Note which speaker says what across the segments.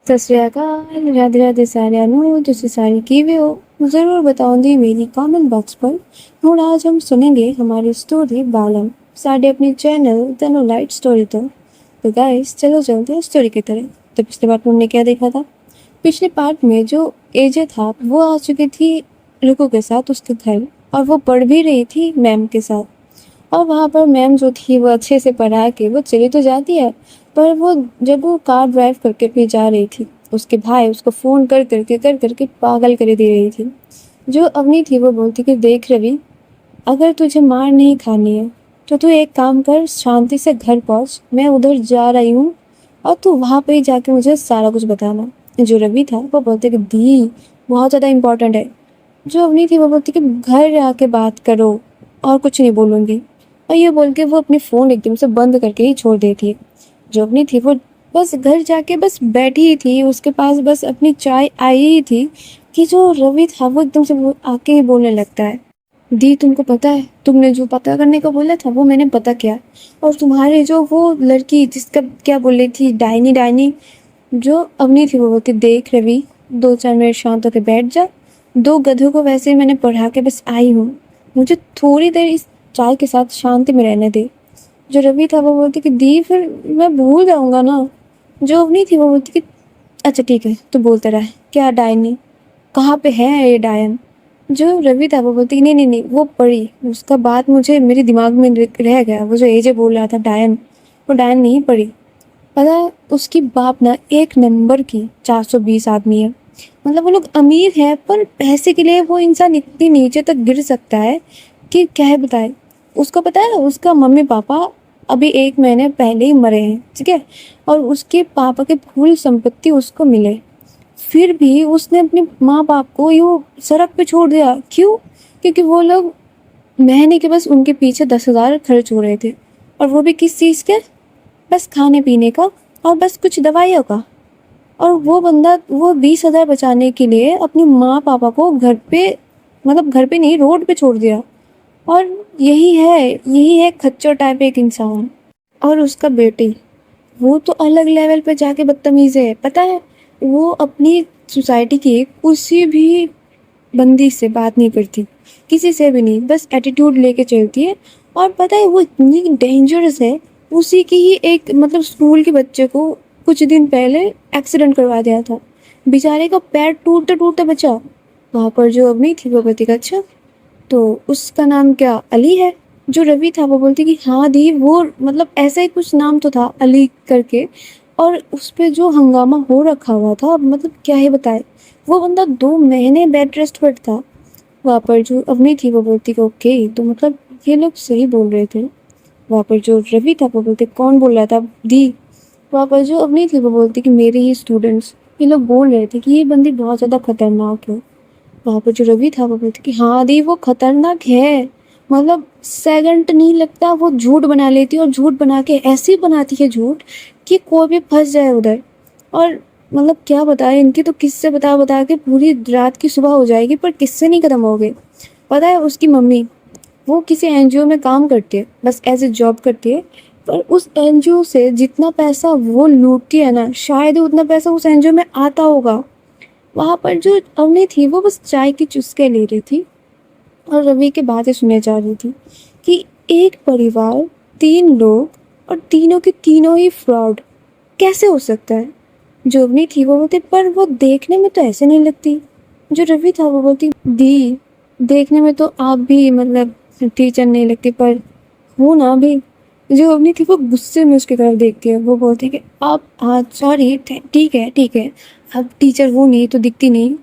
Speaker 1: सत श्री अकाल, राधे राधे सारिਆਂ ਨੂੰ ਤੁਸੀਂ सारी किवे हो ज़रूर बताऊंगी मेरी कमेंट बॉक्स पर। और आज हम सुनेंगे हमारी स्टोरी बालम साढ़े अपने चैनल तनु लाइट स्टोरी तो गाइस चलो चलते हैं स्टोरी की तरह। तो पिछले बार तुमने क्या देखा था? पिछले पार्ट में जो एजे था वो आ चुकी थी रुको के साथ उसके घर, और वो पढ़ भी रही थी मैम के साथ। और वहाँ पर मैम जो थी वो अच्छे से पढ़ा के वो चली तो जाती है, पर वो जब वो कार ड्राइव करके भी जा रही थी उसके भाई उसको फ़ोन कर करके पागल कर दे रही थी। जो अवनी थी वो बोलती कि देख रवि, अगर तुझे मार नहीं खानी है तो तू एक काम कर, शांति से घर पहुँच, मैं उधर जा रही हूँ और तू वहाँ पे ही जाके मुझे सारा कुछ बताना। जो रवि था वो बोलते कि दी बहुत ज़्यादा इम्पोर्टेंट है। जो अवनी थी वो बोलती कि घर आके बात करो और कुछ नहीं बोलूँगी। और ये बोल के वो अपनी फ़ोन एकदम से बंद करके ही छोड़ देती है। जो अपनी थी वो बस घर जाके बस बैठी ही थी, उसके पास बस अपनी चाय आई ही थी कि जो रवि था वो एकदम से वो आके ही बोलने लगता है, दी तुमको पता है तुमने जो पता करने को बोला था वो मैंने पता किया, और तुम्हारे जो वो लड़की जिसका क्या बोल रही थी डायनी डायनी। जो अवनी थी वो बोलती देख रवि, 2-4 मिनट शांत होकर बैठ जा, 2 गधों को वैसे ही मैंने पढ़ा के बस आई हूँ, मुझे थोड़ी देर इस चाय के साथ शांति में रहने दे। जो रवि था वो बोलती कि दी फिर मैं भूल जाऊंगा ना। जो अवनी थी वो बोलती कि अच्छा ठीक है तो बोलता रहा, क्या डायनी, कहाँ पे है ये डायन। जो रवि था वो बोलती कि नहीं नहीं नहीं वो पढ़ी, उसका बात मुझे मेरे दिमाग में रह गया, वो जो एजे बोल रहा था डायन, वो डायन नहीं पढ़ी। पता है उसकी बाप ना एक नंबर की 420 आदमी है, मतलब वो लोग अमीर है पर पैसे के लिए वो इंसान इतनी नीचे तक गिर सकता है कि क्या बताए। उसको पता है उसका मम्मी पापा अभी 1 महीने पहले ही मरे हैं, ठीक है, और उसके पापा के फुल संपत्ति उसको मिले, फिर भी उसने अपने माँ बाप को यूँ सड़क पे छोड़ दिया। क्यों? क्योंकि वो लोग महीने के बस उनके पीछे 10,000 खर्च हो रहे थे, और वो भी किस चीज़ के? बस खाने पीने का और बस कुछ दवाइयों का। और वो बंदा वो 20,000 बचाने के लिए अपनी माँ पापा को घर पे, मतलब घर पे नहीं रोड पे छोड़ दिया। और यही है खच्चर टाइप एक इंसान। और उसका बेटी वो तो अलग लेवल पे जाके बदतमीज है, पता है वो अपनी सोसाइटी की किसी भी बंदी से बात नहीं करती, किसी से भी नहीं, बस एटीट्यूड लेके चलती है। और पता है वो इतनी डेंजरस है, उसी की ही एक मतलब स्कूल के बच्चे को कुछ दिन पहले एक्सीडेंट करवा दिया था, बेचारे का पैर टूटते टूटते बचा। वहाँ पर जो अवनी थी वो कहती अच्छा तो उसका नाम क्या अली है? जो रवि था वो बोलती कि हाँ दी वो मतलब ऐसा ही कुछ नाम तो था अली करके, और उस पर जो हंगामा हो रखा हुआ था मतलब क्या ही बताए। वो बंदा 2 महीने बेड रेस्ट पर था। वहाँ पर जो अवनी थी वो बोलती कि ओके तो मतलब ये लोग सही बोल रहे थे। वहाँ पर जो रवि था वो बोलते कौन बोल रहा था दी? वहाँ पर जो अवनी थी वो बोलती कि मेरे ही स्टूडेंट्स ये लोग बोल रहे थे कि ये बंदी बहुत ज़्यादा खतरनाक है। वहाँ पर जो रवि था वो बोलते कि हाँ दी वो खतरनाक है, मतलब सेकंड नहीं लगता वो झूठ बना लेती है, और झूठ बना के ऐसी बनाती है झूठ कि कोई भी फंस जाए उधर। और मतलब क्या बताए इनकी तो किस्से बता बता के पूरी रात की सुबह हो जाएगी पर किस्से नहीं खत्म हो गए। पता है उसकी मम्मी वो किसी एनजीओ में काम करती है, बस एज ए जॉब करती है, पर उस एनजीओ से जितना पैसा वो लूटती है ना शायद ही उतना पैसा उस एनजीओ में आता होगा। वहाँ पर जो अवनी थी वो बस चाय की चुस्के ले रही थी और रवि की बातें सुने जा रही थी कि एक परिवार, 3 लोग, और तीनों के तीनों ही फ्रॉड, कैसे हो सकता है? जो अवनी थी वो बोलती पर वो देखने में तो ऐसे नहीं लगती। जो रवि था वो बोलती दी देखने में तो आप भी मतलब टीचर नहीं लगती पर हो ना भी। जो अवनी थी वो गुस्से में उसकी तरफ देखती है, वो बोलती है कि आप हाँ सॉरी ठीक है अब टीचर वो नहीं तो दिखती नहीं,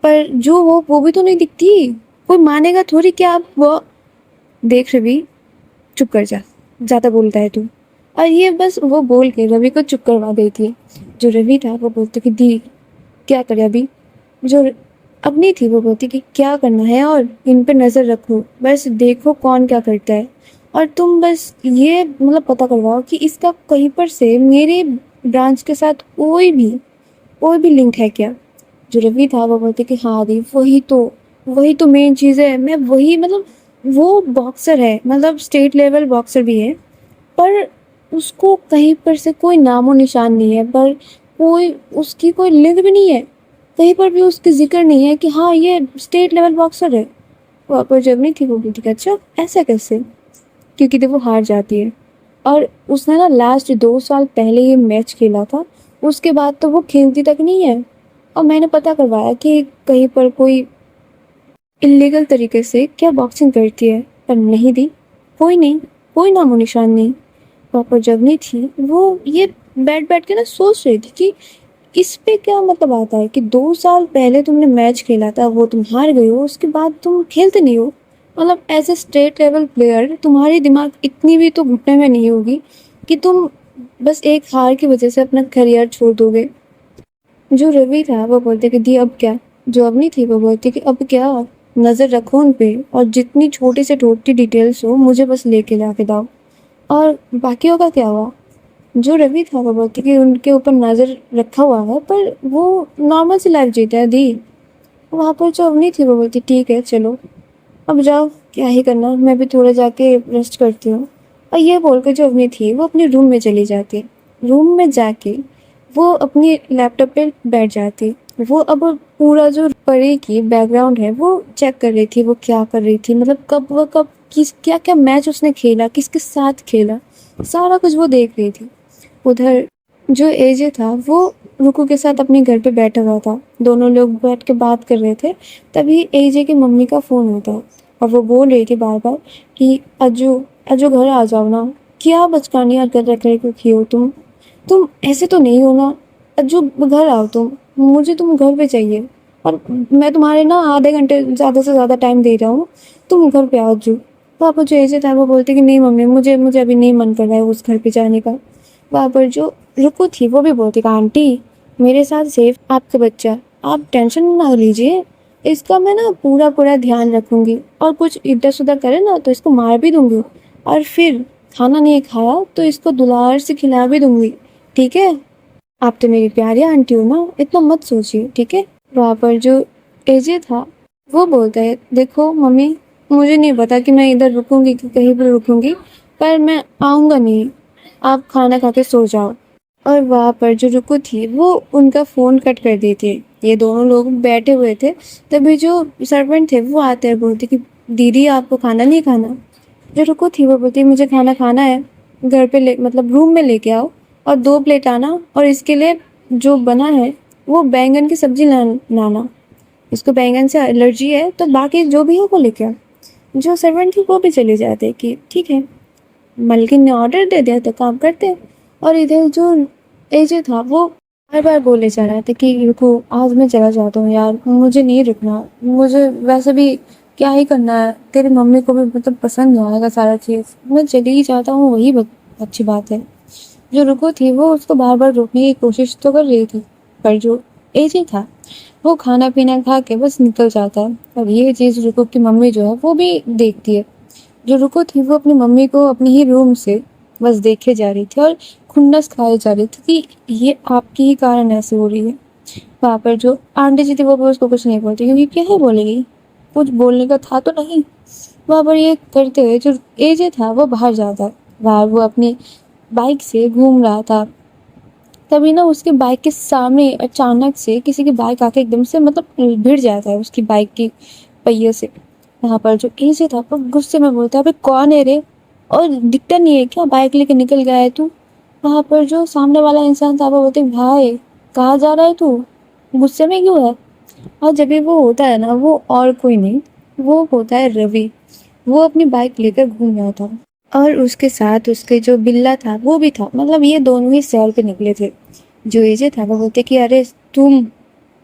Speaker 1: पर जो वो भी तो नहीं दिखती, कोई मानेगा थोड़ी कि आप वो। देख रवि चुप कर जा, ज़्यादा बोलता है तू। और ये बस वो बोल के रवि को चुप करवा देती है। जो रवि था वो बोलते कि दी क्या करे अभी? जो अपनी थी वो बोलती कि क्या करना है और इन पे नज़र रखो, बस देखो कौन क्या करता है, और तुम बस ये मतलब पता करवाओ कि इसका कहीं पर से मेरे ब्रांच के साथ कोई भी लिंक है क्या। जो रवि था वो बोलते कि हाँ दी वही तो मेन चीज़ है, मैं वही मतलब वो बॉक्सर है, मतलब स्टेट लेवल बॉक्सर भी है, पर उसको कहीं पर से कोई नामो निशान नहीं है, पर कोई उसकी कोई लिंक भी नहीं है, कहीं पर भी उसकी जिक्र नहीं है कि हाँ ये स्टेट लेवल बॉक्सर है। वहाँ पर जब नहीं थी वो बोलती कि अच्छा ऐसा कैसे, क्योंकि देखो हार जाती है। और उसने ना लास्ट 2 साल पहले ये मैच खेला था, उसके बाद तो वो खेलती तक नहीं है। और मैंने पता करवाया कि कहीं पर कोई इलीगल तरीके से क्या बॉक्सिंग करती है, पर नहीं दी, कोई नहीं, कोई नामो निशान नहीं। वहाँ पर जब नहीं थी वो ये बैठ बैठ के ना सोच रही थी कि इस पे क्या मतलब आता है कि 2 साल पहले तुमने मैच खेला था, वो तुम हार गए हो, उसके बाद तुम खेलते नहीं हो। मतलब as a state level player तुम्हारी दिमाग इतनी भी तो घुटने में नहीं होगी कि तुम बस एक हार की वजह से अपना करियर छोड़ दोगे। जो रवि था वो बोलते कि दी अब क्या, जो अब नहीं थी वो बोलती कि अब क्या, नज़र रखो उन पे और जितनी छोटी से छोटी डिटेल्स हो मुझे बस लेके जाके दाओ। और बाकियों का क्या हुआ। जो रवि था वो बोलती कि उनके ऊपर नज़र रखा हुआ है पर वो नॉर्मल सी लाइफ जीता है दी। वहाँ पर जो अवनी थी वो बोलती ठीक है चलो अब जाओ, क्या ही करना, मैं भी थोड़ा जाके रेस्ट करती हूँ। और ये बोल के जो अवनी थी वो अपने रूम में चली जाती। रूम में जाके वो अपनी लैपटॉप पे बैठ जाती। वो अब पूरा जो परी की बैकग्राउंड है वो चेक कर रही थी, वो क्या कर रही थी, मतलब कब किस क्या क्या मैच उसने खेला, किसके साथ खेला, सारा कुछ वो देख रही थी। उधर जो एजे था वो रुकू के साथ अपने घर पे बैठा हुआ था, दोनों लोग बैठ के बात कर रहे थे। तभी एजे की मम्मी का फ़ोन होता है और वो बोल रही थी बार बार कि अज्जू, अज्जू घर आ जाओ ना, क्या बचकानी हरकत रख रही हो तुम ऐसे तो नहीं हो ना, अज्जू घर आओ तुम, मुझे तुम घर पे चाहिए। और मैं तुम्हारे ना आधे घंटे ज़्यादा से ज़्यादा टाइम दे रहा हूँ, तुम घर पे आओ अज्जू। पापा जो एजे था वो बोलते कि नहीं मम्मी, मुझे मुझे अभी नहीं मन कर रहा है उस घर पे जाने का। वहाँ पर जो रुको थी वो भी बोलती कि आंटी मेरे साथ सेफ आपका बच्चा, आप टेंशन ना लीजिए, इसका मैं ना पूरा पूरा ध्यान रखूँगी और कुछ इधर-उधर करे ना तो इसको मार भी दूँगी और फिर खाना नहीं खाया तो इसको दुलार से खिला भी दूँगी, ठीक है? आप तो मेरी प्यारी आंटी हो ना, इतना मत सोचिए, ठीक है? वहाँ पर जो एजे था वो बोलता है देखो मम्मी, मुझे नहीं पता कि मैं इधर रुकूँगी कि कहीं पर रुकूँगी, पर मैं आऊँगा नहीं, आप खाना खा के सो जाओ। और वहाँ पर जो रुकू थी वो उनका फ़ोन कट कर दी थी। ये दोनों लोग बैठे हुए थे, तभी जो सर्वेंट थे वो आते हैं, बोलते कि दीदी आपको खाना नहीं खाना। जो रुकू थी वो बोलती मुझे खाना खाना है, घर पे ले मतलब रूम में लेके आओ और 2 प्लेट आना, और इसके लिए जो बना है वो बैंगन की सब्जी लाना, इसको बैंगन से एलर्जी है तो बाकी जो भी है वो लेके आओ। जो सर्वेंट थी वो भी चले जाते कि ठीक है, मालकिन ने ऑर्डर दे दिया तो काम करते। और इधर जो एजे था वो बार बार बोले जा रहा था कि रुको आज मैं चला जाता हूँ यार, मुझे नहीं रुकना, मुझे वैसे भी क्या ही करना है, तेरी मम्मी को भी मतलब पसंद नहीं आएगा सारा चीज़, मैं चली ही जाता हूँ वही अच्छी बात है। जो रुको थी वो उसको बार बार रोकने की कोशिश तो कर रही थी, पर जो एजे था वो खाना पीना खा के बस निकल जाता है। और ये चीज़ रुको की मम्मी जो है वो भी देखती है। जो रुको थी वो अपनी मम्मी को अपने ही रूम से बस देखे जा रही थी और खुन्नस खाए जा रही थी कि ये आपके ही कारण ऐसे हो रही है। वहाँ पर जो आंटी जी थी वो भी उसको कुछ नहीं बोलती क्योंकि क्या ही बोलेगी, कुछ बोलने का था तो नहीं। वहाँ पर ये करते हुए जो एजे था वो बाहर जाता है, बाहर वो अपनी बाइक से घूम रहा था। तभी ना उसके बाइक के सामने अचानक से किसी की बाइक आके एकदम से मतलब भिड़ जाता है उसकी बाइक की पहिए से। यहाँ पर जो एजे था वो गुस्से में बोलता है अबे कौन है रे, और दिखता नहीं है क्या, बाइक लेके निकल गया है तू। वहाँ पर जो सामने वाला इंसान था वो बोलते भाई कहाँ जा रहा है तू, गुस्से में क्यों है। और जब भी वो होता है ना वो और कोई नहीं, वो होता है रवि। वो अपनी बाइक लेकर घूम रहा था और उसके साथ उसके जो बिल्ला था वो भी था, मतलब ये दोनों ही सैर पे निकले थे। जो एजे था वो बोलते कि अरे तुम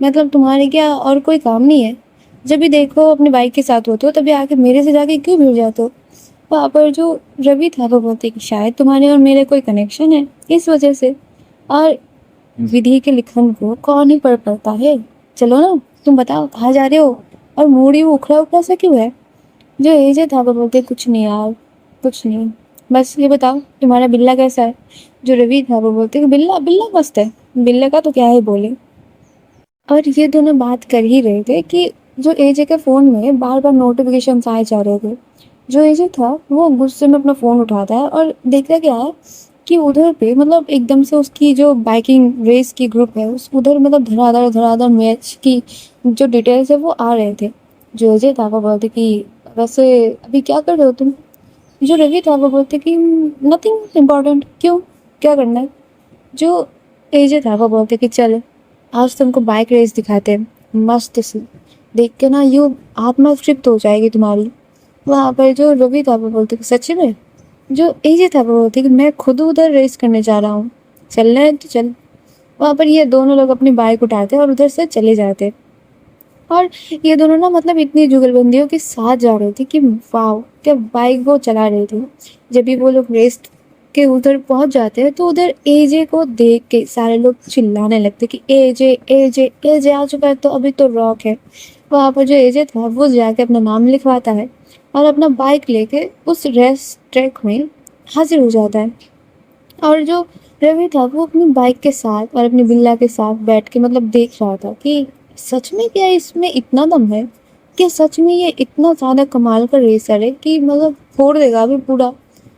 Speaker 1: मतलब तुम्हारे क्या और कोई काम नहीं है, जब भी देखो अपनी बाइक के साथ होते हो तभी आके मेरे से जाके क्यों भिड़ जाते हो। वहाँ पर जो रवि था वो बोलते कि शायद तुम्हारे और मेरे कोई कनेक्शन है इस वजह से, और विधि के लिखन को कौन ही पढ़ पाता है, चलो ना तुम बताओ कहाँ जा रहे हो, और मूड ही उखड़ा उखड़ा सा क्यों है। जो एजे था वो बोलते कुछ नहीं यार, कुछ नहीं, बस ये बताओ तुम्हारा बिल्ला कैसा है। जो रवि था वो बोलते कि बिल्ला बिल्ला मस्त है, बिल्ले का तो क्या ही बोले। और ये दोनों बात कर ही रहे थे कि जो एजे के फ़ोन में बार बार नोटिफिकेशन आए जा रहे थे। जो एजे था वो गुस्से में अपना फ़ोन उठाता है और देखता क्या है कि उधर पे मतलब एकदम से उसकी जो बाइकिंग रेस की ग्रुप है उस उधर मतलब धड़ाधड़ मैच की जो डिटेल्स है वो आ रहे थे। जो अजय था वो बोलते कि वैसे अभी क्या कर रहे हो तुम? जो रवि था वो बोलते कि नथिंग इम्पोर्टेंट। क्यों, क्या करना है? जो एजे था वो बोलते कि चल आज तुमको बाइक रेस दिखाते हैं, मस्त सी, देख के ना यूँ आत्मा तृप्त हो जाएगी तुम्हारी। वहाँ पर जो रवि था वो बोलते कि सच में? जो एजे था वो बोलते कि मैं खुद उधर रेस करने जा रहा हूँ, चलना है तो चल। वहाँ पर ये दोनों लोग अपनी बाइक उठाते और उधर से चले जाते। और ये दोनों ना मतलब इतनी जुगलबंदियों के साथ जा रहे थे कि वाह, क्या बाइक वो चला रहे थे। जब भी वो लोग रेस के उधर पहुंच जाते हैं तो उधर एजे को देख के सारे लोग चिल्लाने लगते कि एजे एजे एजे आ चुका है, तो अभी तो रॉक है। वहाँ पर जो एजे था वो जाके अपना नाम लिखवाता है और अपना बाइक लेके उस रेस ट्रैक में हाजिर हो जाता है। और जो रवि था वो अपनी बाइक के साथ और अपनी बिल्ला के साथ बैठ के मतलब देख रहा था कि सच में क्या इसमें इतना दम है, क्या सच में ये इतना ज़्यादा कमाल का रेसर है कि मतलब फोड़ देगा अभी पूरा।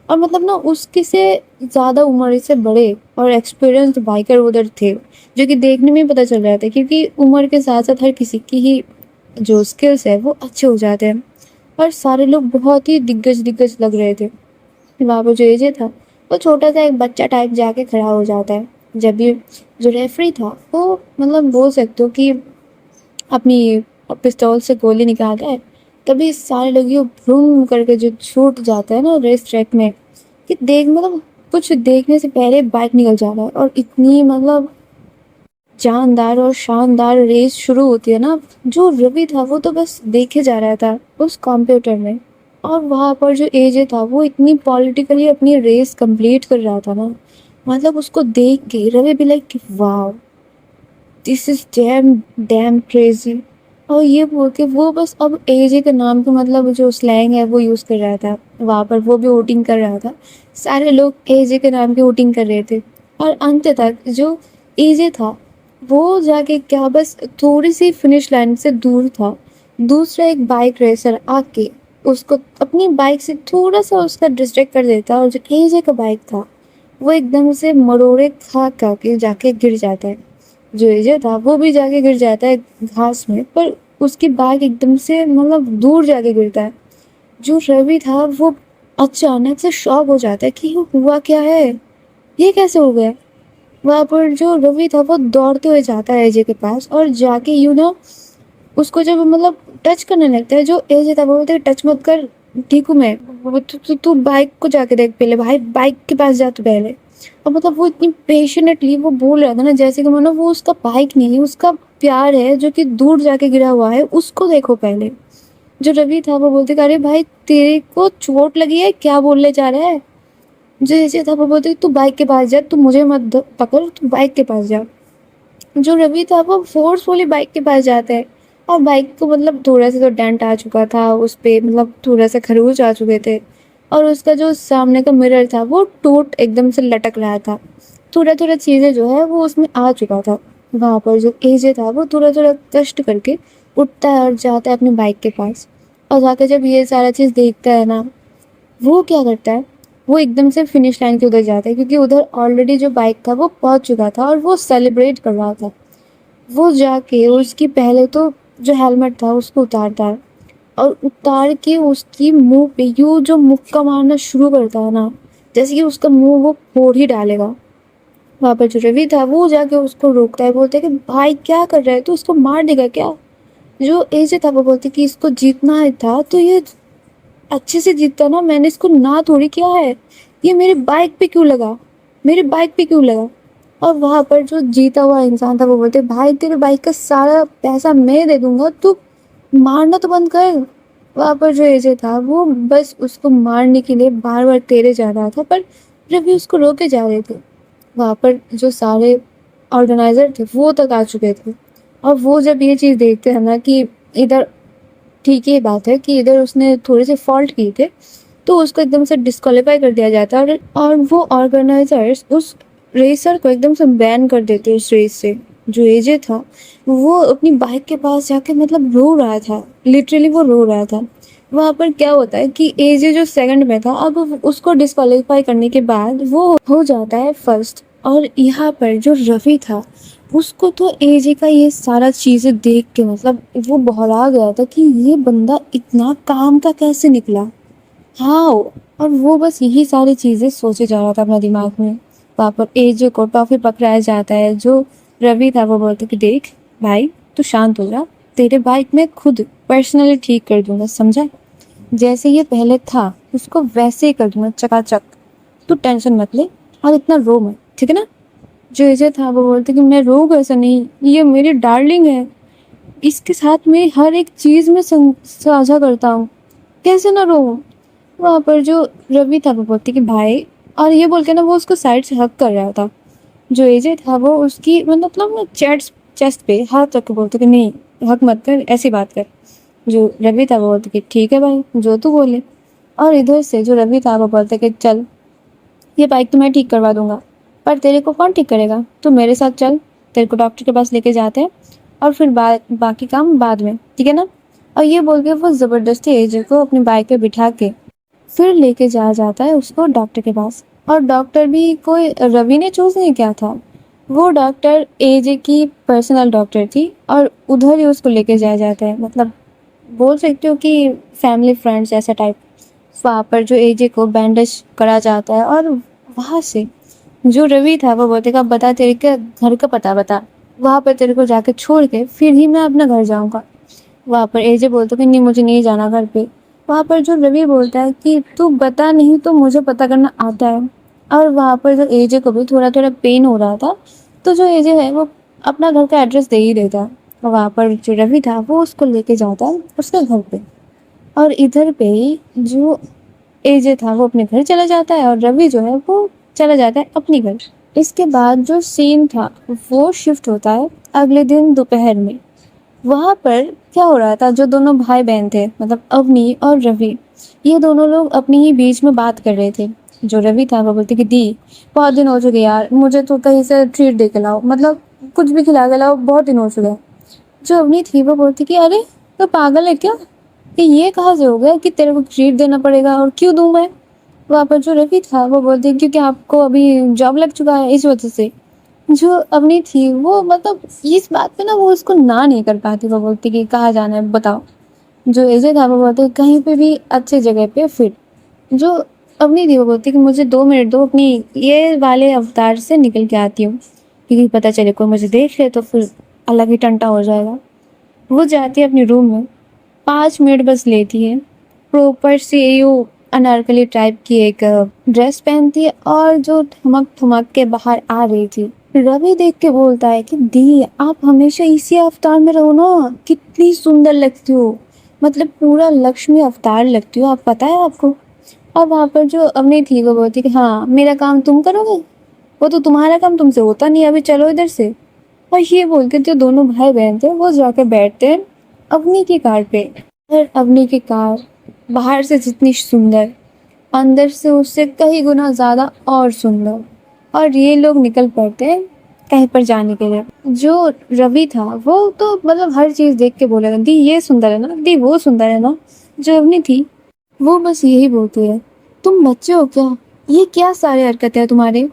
Speaker 1: और मतलब ना उसके से ज़्यादा उम्र से बड़े और एक्सपीरियंस्ड बाइकर उधर थे, जो कि देखने में ही पता चल रहा था क्योंकि उम्र के साथ साथ हर किसी की ही जो स्किल्स है वो अच्छे हो जाते हैं। और सारे लोग बहुत ही दिग्गज दिग्गज लग रहे थे। वहाँ पर जो एजे था वो छोटा सा एक बच्चा टाइप जाके खड़ा हो जाता है। जब भी जो रेफरी था वो मतलब बोल सकते हो कि अपनी पिस्तौल से गोली निकालता है, तभी सारे लोग ये भ्रूम करके जो छूट जाता है ना रेस ट्रैक में, कि देख मतलब कुछ देखने से पहले बाइक निकल जा रहा है और इतनी मतलब जानदार और शानदार रेस शुरू होती है ना। जो रवि था वो तो बस देखे जा रहा था उस कंप्यूटर में, और वहाँ पर जो एजे था वो इतनी पॉलिटिकली अपनी रेस कंप्लीट कर रहा था ना, मतलब उसको देख के रवि भी लाइक वाह, this is damn dam crazy. और ये बोल के वो बस अब एजे के नाम का मतलब जो स्लैंग है वो यूज़ कर रहा था। वहाँ पर वो भी वोटिंग कर रहा था, सारे लोग एजे के नाम की वोटिंग कर रहे थे। और अंत तक जो एजे था वो जाके क्या बस थोड़ी सी फिनिश लाइन से दूर था, दूसरा एक बाइक रेसर आके उसको अपनी बाइक से थोड़ा सा उसका डिस्ट्रैक्ट कर देता, और जो एजे का बाइक था वो एकदम से मरोड़े खा खा के जाके गिर जाता है। जो एजे था वो भी जाके गिर जाता है घास में, पर उसकी बाइक एकदम से मतलब दूर जाके गिरता है। जो रवि था वो अचानक से शॉक हो जाता है कि ये हुआ क्या है, ये कैसे हो गया। वहाँ पर जो रवि था वो दौड़ते हुए जाता है एजे के पास और जाके यूं ना उसको जब मतलब टच करने लगता है, जो एजे था वो बोलते टच मत कर, ठीक हूँ मैं। तू बाइक को जाके देख पहले, भाई बाइक के पास जा तू पहले। और मतलब वो इतनी पेशेंटली वो बोल रहा था ना जैसे कि मानो वो उसका बाइक नहीं है, उसका प्यार है जो कि दूर जाके गिरा हुआ है, उसको देखो पहले। जो रवि था वो बोलते अरे भाई तेरे को चोट लगी है, क्या बोलने जा रहा है। जो एजे था वो बोलते तू बाइक के पास जा, तू मुझे मत पकड़, तू बाइक के पास जा। जो रवि था वो फोर्सफुली बाइक के पास जाता है, और बाइक को मतलब थोड़ा सा तो डेंट आ चुका था उस पे, मतलब थोड़ा सा खरोच आ चुके थे, और उसका जो सामने का मिरर था वो टूट एकदम से लटक रहा था। थोड़ा थोड़ा चीज़ें जो है वो उसमें आ चुका था। वहाँ पर जो एजे था वो थोड़ा थोड़ा कष्ट करके उठता है और जाता है अपनी बाइक के पास। और जाकर जब ये सारा चीज़ देखता है ना, वो क्या करता है, वो एकदम से फिनिश लाइन के उधर जाता है क्योंकि उधर ऑलरेडी जो बाइक था वो पहुंच चुका था और वो सेलिब्रेट कर रहा था। वो जाके उसकी पहले तो जो हेलमेट था उसको उतारता है, और उतार के उसकी मुंह पे यूं जो मुक्का मारना शुरू करता है ना, जैसे कि उसका मुंह वो फोड़ ही डालेगा। वहाँ पर जो रवि था वो जाके उसको रोकता है, बोलते है कि भाई क्या कर रहा है, तू उसको मार देगा क्या। जो एजे था वो बोलते कि इसको जीतना है था तो ये अच्छे से जीतता ना, मैंने इसको ना थोड़ी किया है, ये मेरी बाइक पे क्यों लगा, मेरी बाइक पे क्यों लगा। और वहाँ पर जो जीता हुआ इंसान था वो बोलते भाई तेरे बाइक का सारा पैसा मैं दे दूंगा, तू मारना तो बंद कर। वहाँ पर जो एजे था वो बस उसको मारने के लिए बार बार तेरे जा रहा था, पर रवि उसको रोके जा रहे थे। वहाँ पर जो सारे ऑर्गेनाइजर थे वो तक आ चुके थे, और वो जब ये चीज़ देखते हैं ना कि इधर ठीक ही बात है कि इधर उसने थोड़े से फॉल्ट किए थे, तो उसको एकदम से डिस्क्वालीफाई कर दिया जाता है, और वो ऑर्गेनाइजर्स उस रेसर को एकदम से बैन कर देते उस रेस से। जो एजे था वो अपनी बाइक के पास जाके मतलब रो रहा था, लिटरली वो रो रहा था। वहाँ पर क्या होता है कि एजे जो सेकंड में था, अब उसको डिस्क्वालीफाई करने के बाद वो हो जाता है फर्स्ट। और यहाँ पर जो रवि था, उसको तो एजे का ये सारा चीज़ें देख के मतलब वो बौला गया था कि ये बंदा इतना काम का कैसे निकला। हाँ, और वो बस यही सारी चीज़ें सोचे जा रहा था अपना दिमाग में। वहाँ पर एजे को टॉफ़ी पकड़ाया जाता है। जो रवि था वो बोलता कि देख भाई, तू शांत हो जा, तेरे बाइक में खुद पर्सनली ठीक कर दूंगा, समझा? जैसे ये पहले था उसको वैसे ही कर दूंगा चकाचक, तू टेंशन मत ले और इतना रो मत, ठीक है ना? जो एजे था वो बोलते कि मैं रो कैसे नहीं, ये मेरी डार्लिंग है, इसके साथ मैं हर एक चीज़ में साझा करता हूँ, कैसे ना रो। वहाँ पर जो रवि था वो बोलते कि भाई, और ये बोल के ना वो उसको साइड से हक कर रहा था। जो एजे था वो उसकी मतलब ना चेस्ट चेस्ट पे हाथ रख के बोलते कि नहीं, हक मत कर, ऐसी बात कर। जो रवि था वो बोलते कि ठीक है भाई, जो तू बोले। और इधर से जो रवि था वो बोलते कि चल, ये बाइक तो मैं ठीक करवा दूंगा, पर तेरे को कौन ठीक करेगा, तू मेरे साथ चल, तेरे को डॉक्टर के पास लेके जाते हैं और फिर बाकी काम बाद में, ठीक है ना? और ये बोल के वो ज़बरदस्ती एजे को अपनी बाइक पे बिठा के फिर लेके जाया जाता है उसको डॉक्टर के पास। और डॉक्टर भी कोई रवि ने चूज नहीं किया था, वो डॉक्टर एजे की पर्सनल डॉक्टर थी और उधर ही उसको लेके जाया जाता है। मतलब बोल सकते हो कि फैमिली फ्रेंड्स ऐसा टाइप। वहाँ पर जो एजे को बैंडेज करा जाता है और वहाँ से जो रवि था वो बोलते का बता, तेरे के घर का पता बता, वहाँ पर तेरे को जाके छोड़ के फिर ही मैं अपना घर जाऊँगा। वहाँ पर एजे बोलता कि नहीं, मुझे नहीं जाना घर पे। वहाँ पर जो रवि बोलता है कि तू बता, नहीं तो मुझे पता करना आता है। और वहाँ पर जो एजे को भी थोड़ा थोड़ा पेन हो रहा था, तो जो एजे है वो अपना घर का एड्रेस दे ही देता है। और वहाँ पर जो रवि था वो उसको लेके जाता है उसके घर पे। और इधर पे ही जो एजे था वो अपने घर चला जाता है और रवि जो है वो चला जाता है अपने घर। इसके बाद जो सीन था वो शिफ्ट होता है अगले दिन दोपहर में। वहाँ पर क्या हो रहा था, जो दोनों भाई बहन थे मतलब अवनी और रवि, ये दोनों लोग अपने ही बीच में बात कर रहे थे। जो रवि था वो बोलते कि दी, बहुत दिन हो चुके यार, मुझे तो कहीं से ट्रीट दे के लाओ, मतलब कुछ भी खिला के लाओ, बहुत दिन हो चुके हैं। जो अवनी थी वो बोलती कि अरे तो पागल है क्या, कि ये कहाँ से हो गया कि तेरे को ट्रीट देना पड़ेगा, और क्यों दूं मैं? वहाँ पर जो रवि था वो बोलते क्योंकि आपको अभी जॉब लग चुका है इस वजह से। जो अवनी थी वो मतलब इस बात पे ना वो उसको ना नहीं कर पाती। वो बोलती कि कहाँ जाना है बताओ। जो एजे था वो बोलते कहीं पे भी अच्छी जगह पे फिर। जो अवनी थी वो बोलती कि मुझे 2 मिनट दो, अपनी ये वाले अवतार से निकल के आती हूँ, क्योंकि पता चले कोई मुझे देख ले तो फिर अलग ही टंटा हो जाएगा। वो जाती है अपने रूम में, 5 मिनट बस लेती है, प्रॉपर से यू अनारकली टाइप की एक ड्रेस पहनती है और जो ठमक ठमक के बाहर आ रही थी। रवि देख के बोलता है कि दी, आप हमेशा इसी अवतार में रहो ना, कितनी सुंदर लगती हो, मतलब पूरा लक्ष्मी अवतार लगती हो आप, पता है आपको? और वहाँ पर जो अवनी थी वो बोलती कि हाँ, मेरा काम तुम करोगे, वो तो तुम्हारा काम तुमसे होता नहीं, अभी चलो इधर से। और ये बोल के जो दोनों भाई बहन थे वो जाके बैठते हैं अवनी की कार पे। और अवनी की कार बाहर से जितनी सुंदर, अंदर से उससे कई गुना ज़्यादा और सुंदर। और ये लोग निकल पड़ते हैं कहीं पर जाने के लिए। जो रवि था वो तो मतलब हर चीज़ देख के बोलेगा, दी ये सुंदर है ना, दी वो सुंदर है ना। जो अवनी थी वो बस यही बोलती है, तुम बच्चे हो क्या, ये क्या सारे हरकतें हैं तुम्हारे।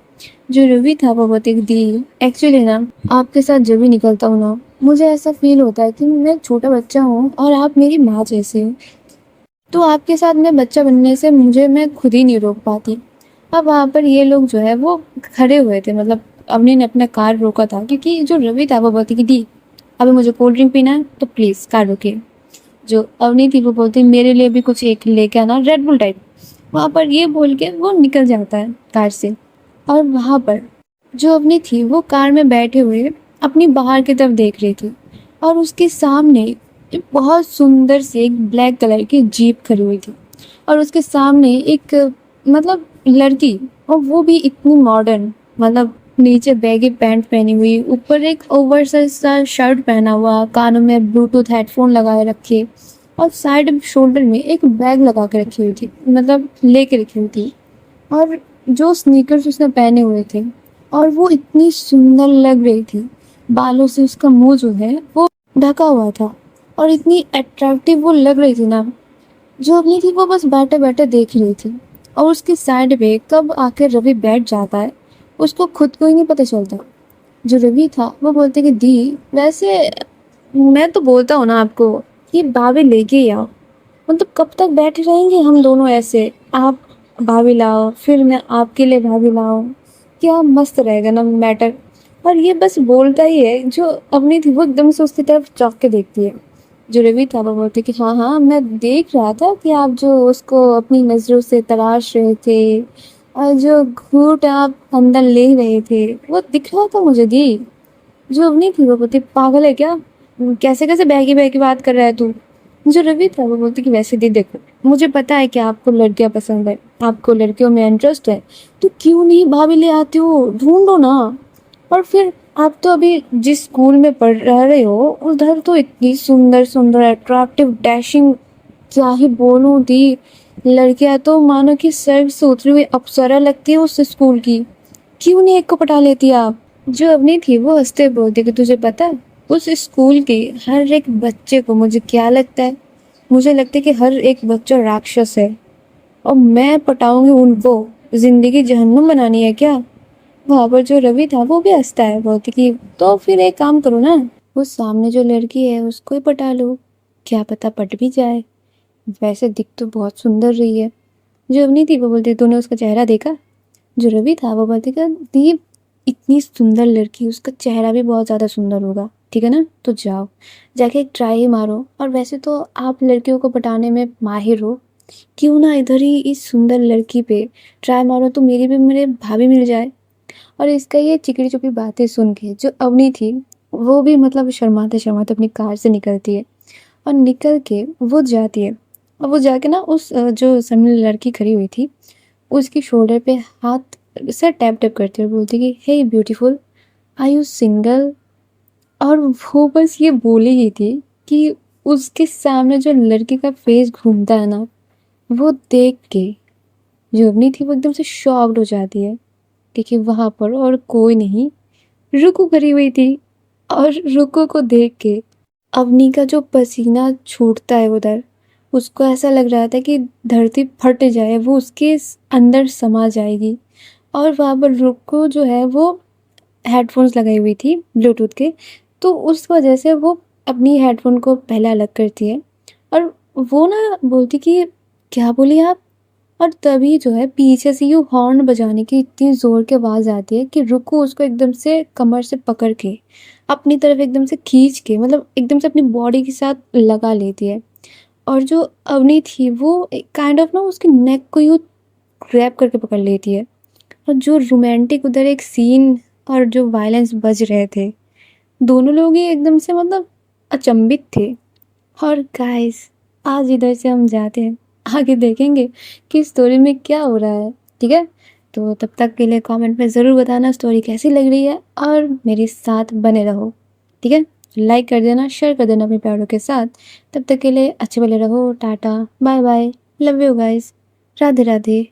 Speaker 1: जो रवि था वो बोलती दी, एक्चुअली ना आपके साथ जब भी निकलता हूँ ना, मुझे ऐसा फील होता है कि मैं एक छोटा बच्चा हूँ और आप मेरी माँ जैसे हो। तो आपके साथ मैं बच्चा बनने से मुझे मैं खुद ही नहीं रोक पाती। अब वहाँ पर ये लोग जो है वो खड़े हुए थे, मतलब अवनी ने अपना कार रोका था क्योंकि जो रवि था वो बोलती कि दी, अभी मुझे कोल्ड ड्रिंक पीना है तो प्लीज़ कार रोकिए। जो अवनी थी वो बोलती मेरे लिए भी कुछ एक लेके आना, रेड बुल टाइप। वहाँ पर ये बोल के वो निकल जाता है कार से। और वहाँ पर जो अवनी थी वो कार में बैठे हुए अपनी बाहर की तरफ देख रही थी और उसके सामने एक बहुत सुंदर सी एक ब्लैक कलर की जीप खड़ी हुई थी। और उसके सामने एक मतलब लड़की, और वो भी इतनी मॉडर्न, मतलब नीचे बैगी पैंट पहनी हुई, ऊपर एक ओवरसाइज सा शर्ट पहना हुआ, कानों में ब्लूटूथ हेडफोन लगाए रखे और साइड शोल्डर में एक बैग लगा के रखी हुई थी, मतलब लेके रखी हुई थी। और जो स्नीकर्स उसने पहने हुए थे और वो इतनी सुंदर लग रही थी, बालों से उसका मुंह जो है वो ढका हुआ था और इतनी अट्रैक्टिव वो लग रही थी ना। जो अवनी थी वो बस बैठे बैठे देख रही थी, और उसकी साइड पे कब आकर रवि बैठ जाता है उसको खुद को ही नहीं पता चलता। जो रवि था वो बोलते कि दी, वैसे मैं तो बोलता हूँ ना आपको कि भाभी लेके ही आओ। मतलब कब तक बैठे रहेंगे हम दोनों ऐसे, आप भाभी लाओ फिर मैं आपके लिए भाभी लाओ, क्या मस्त रहेगा ना मैटर। और ये बस बोलता ही है। जो अपनी थी वो एकदम से उसकी तरफ चौंक के देखती है। जो रवि था वो बोलते कि हाँ हाँ मैं देख रहा था कि आप जो उसको अपनी नज़रों से तराश रहे थे, और जो घूंट आप अंदर ले रहे थे वो दिख रहा था मुझे दी। जो नहीं थी वो बोलती पागल है क्या, कैसे कैसे बहकी बहकी बात कर रहा है तू। जो रवि था वो बोलती कि वैसे दी देखो, मुझे पता है कि आपको लड़कियां पसंद है, आपको लड़कियों में इंटरेस्ट है, तो क्यों नहीं भाभी ले आते हो, ढूंढो ना। और फिर आप तो अभी जिस स्कूल में पढ़ रहे हो उधर तो इतनी सुंदर सुंदर अट्रैक्टिव डैशिंग, क्या ही बोलूं दी, लड़कियां तो मानो कि सर्ग से उतरी हुई अप्सरा लगती है उस स्कूल की, क्यों नहीं एक को पटा लेती आप। जो अपनी थी वो हंसते बोलती कि तुझे पता है उस स्कूल के हर एक बच्चे को मुझे क्या लगता है, मुझे लगता है कि हर एक बच्चा राक्षस है, और मैं पटाऊंगी उनको, जिंदगी जहन्नुम बनानी है क्या। वहां पर जो रवि था वो भी हंसता है, बोलती कि तो फिर एक काम करो ना, वो सामने जो लड़की है उसको ही पटा लो, क्या पता पट भी जाए, वैसे दिख तो बहुत सुंदर रही है। जो अवनी थी वो बोलती तूने उसका चेहरा देखा। जो रवि था वो बोलते कि दीप, इतनी सुंदर लड़की उसका चेहरा भी बहुत ज़्यादा सुंदर होगा, ठीक है ना, तो जाओ जाके एक ट्राई मारो, और वैसे तो आप लड़कियों को पटाने में माहिर हो, क्यों ना इधर ही इस सुंदर लड़की पे ट्राई मारो तो मेरी भी मेरे भाभी मिल जाए। और इसका ये चिकनी चुपड़ी बातें सुन के जो अवनी थी वो भी मतलब शर्माते शर्माते अपनी कार से निकलती है, और निकल के वो जाती है, और वो जाके ना उस जो सामने लड़की खड़ी हुई थी उसकी शोल्डर पे हाथ से टैप टैप करती है और बोलती कि hey beautiful, are you single. और वो बस ये बोली ही थी कि उसके सामने जो लड़के का फेस घूमता है ना, वो देख के जो अवनी थी वो एकदम से शॉक्ड हो जाती है, क्योंकि वहां पर और कोई नहीं, रुकू खड़ी हुई थी। और रुको को देख के अवनी का जो पसीना छूटता है उधर, उसको ऐसा लग रहा था कि धरती फट जाए, वो उसके अंदर समा जाएगी। और वहाँ पर रुको जो है वो हेडफोन्स लगाई हुई थी ब्लूटूथ के, तो उस वजह से वो अपनी हेडफोन को पहले अलग करती है, और वो ना बोलती कि क्या बोली आप। और तभी जो है पीछे से यूँ हॉर्न बजाने की इतनी ज़ोर की आवाज़ आती है कि रुको उसको एकदम से कमर से पकड़ के अपनी तरफ एकदम से खींच के, मतलब एकदम से अपनी बॉडी के साथ लगा लेती है। और जो अवनी थी वो काइंड ऑफ ना उसकी नेक को यूँ ग्रैब करके पकड़ लेती है। और जो रोमांटिक उधर एक सीन और जो वायलेंस बज रहे थे, दोनों लोग ही एकदम से मतलब अचंभित थे। और गाइस आज इधर से हम जाते हैं, आगे देखेंगे कि स्टोरी में क्या हो रहा है, ठीक है। तो तब तक के लिए कमेंट में ज़रूर बताना स्टोरी कैसी लग रही है, और मेरे साथ बने रहो, ठीक है। लाइक कर देना, शेयर कर देना अपने प्यारों के साथ। तब तक के लिए अच्छे भले रहो, tata bye bye, love you guys, Radhe Radhe.